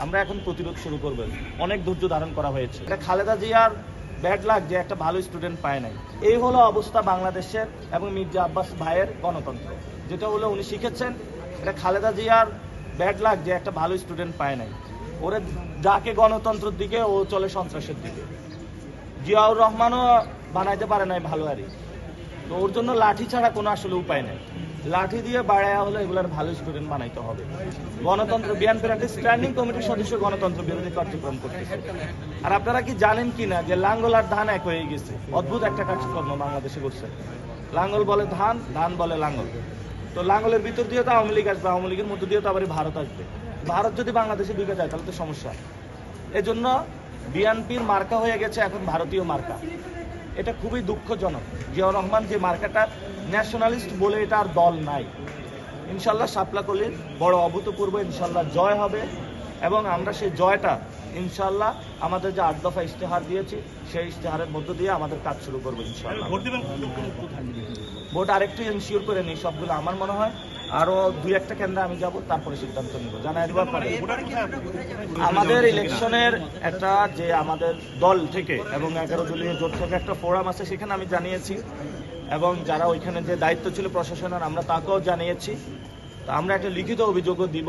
আমরা এখন প্রতিরোধ শুরু করব। অনেক ধৈর্য ধারণ করা হয়েছে। এটা খালেদা জিয়ার ব্যাড লাক যে একটা ভালো স্টুডেন্ট পায় নাই। এই হলো অবস্থা বাংলাদেশের এবং মির্জা আব্বাস ভাইয়ের গণতন্ত্র, যেটা হলো উনি শিখেছেন। এটা খালেদা জিয়ার ব্যাড লাক যে একটা ভালো স্টুডেন্ট পায় নাই। ওরা যাকে গণতন্ত্রের দিকে, ও চলে সন্ত্রাসের দিকে। জিয়াউর রহমানও বানাইতে পারে নাই ভালো আরই। তো ওর জন্য লাঠি ছাড়া কোনো আসলে উপায় নেই। লাঠি দিয়ে বাড়ায়া হলে এগুলার ভালো স্টুডেন্ট বানাইতে হবে। গণতন্ত্র বিএনপির একটা স্ট্যান্ডিং কমিটির সদস্য গণতন্ত্র বিরোধী কার্যক্রম করতেছে। আর আপনারা কি জানেন কি না যে লাঙ্গল আর ধান এক হয়ে গেছে? অদ্ভুত একটা কার্যক্রম বাংলাদেশে করছে। লাঙ্গল বলে ধান, ধান বলে লাঙ্গল। তো লাঙ্গলের ভিতর দিয়ে তো আওয়ামী লীগ আসবে, আওয়ামী লীগের মধ্যে দিয়ে তো আবার ভারত আসবে। ভারত যদি বাংলাদেশে ঢুকে যায় তাহলে তো সমস্যা। এজন্য বিএনপির মার্কা হয়ে গেছে এখন ভারতীয় মার্কা। এটা খুবই দুঃখজনক। জিয়াউর রহমান যে মার্কাটা ন্যাশনালিস্ট বলে এটা আর দল নাই। ইনশাল্লাহ শাপলাকলির বড় অভূতপূর্ব ইনশাল্লাহ জয় হবে এবং আমরা সেই জয়টা ইনশাল্লাহ আমাদের যে 8 দফা ইশতেহার দিয়েছি সেই ইশতেহারের মধ্য দিয়ে আমাদের কাজ শুরু করবো ইনশাল্লাহ। ভোট আরেকটু এনশিওর করে নিই সবগুলো। আমার মনে হয় আরো 2-1টা কেন্দ্রে আমি যাব, তারপরে সিদ্ধান্ত নিব। জানাই দেওয়ার পরে আমাদের ইলেকশনের একটা যে আমাদের দল থেকে এবং 11 দলীয় জোট থেকে একটা ফোরাম আছে, সেখানে আমি জানিয়েছি এবং যারা ওইখানে যে দায়িত্ব ছিল প্রশাসনের আমরা তাকেও জানিয়েছি। তো আমরা একটা লিখিত অভিযোগও দিব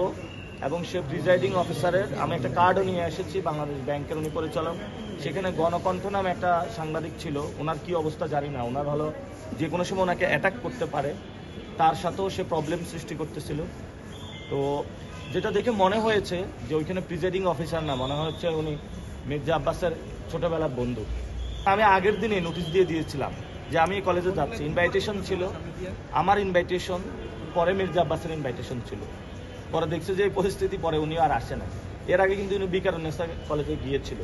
এবং সে প্রিজাইডিং অফিসারের আমি একটা কার্ডও নিয়ে এসেছি, বাংলাদেশ ব্যাংকের উনি পরিচালক। সেখানে গণকণ্ঠ নামে একটা সাংবাদিক ছিল, ওনার কি অবস্থা জানি না। ওনার হলো যে কোনো সময় ওনাকে অ্যাটাক করতে পারে, তার সাথেও সে প্রবলেম সৃষ্টি করতেছিল। তো যেটা দেখে মনে হয়েছে যে ওইখানে প্রিজাইডিং অফিসার না, মনে হচ্ছে উনি মির্জা আব্বাসের ছোটবেলার বন্ধু। আমি আগের দিনে নোটিশ দিয়ে দিয়েছিলাম যে আমি কলেজে যাচ্ছি। ইনভাইটেশন ছিল, আমার ইনভাইটেশন, পরে মির্জা আব্বাসের ইনভাইটেশন ছিল। পরে দেখছে যে এই পরিস্থিতি, পরে উনিও আর আসে না। এর আগে কিন্তু উনি বিকারুন্নেসা কলেজে গিয়েছিল,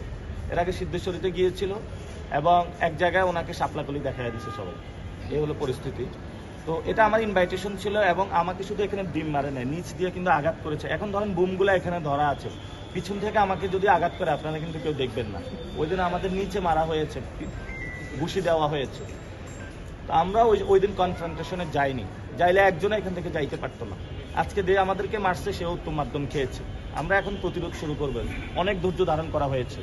এর আগে সিদ্ধেশ্বরীতে গিয়েছিল এবং এক জায়গায় ওনাকে শাপলাকলি দেখা দিয়েছে সবাই। এই হলো পরিস্থিতি। তো এটা আমার ইনভাইটেশন ছিল এবং আমাকে শুধু এখানে ডিম মারে নেয়, নিচ দিয়ে কিন্তু আঘাত করেছে। এখন ধরেন বুমগুলো এখানে ধরা আছে, পিছন থেকে আমাকে যদি আঘাত করে আপনারা কিন্তু কেউ দেখবেন না। ওই জন্য আমাদের নিচে মারা হয়েছে, ঘুষি দেওয়া হয়েছে। তো আমরা ওই দিন কনফ্রন্টেশনে যাইনি, যাইলে একজনে এখান থেকে যাইতে পারতো না। আজকে যে আমাদেরকে মারছে সেও উত্তম মাধ্যম খেয়েছে। আমরা এখন প্রতিরোধ শুরু করবো। অনেক ধৈর্য ধারণ করা হয়েছে।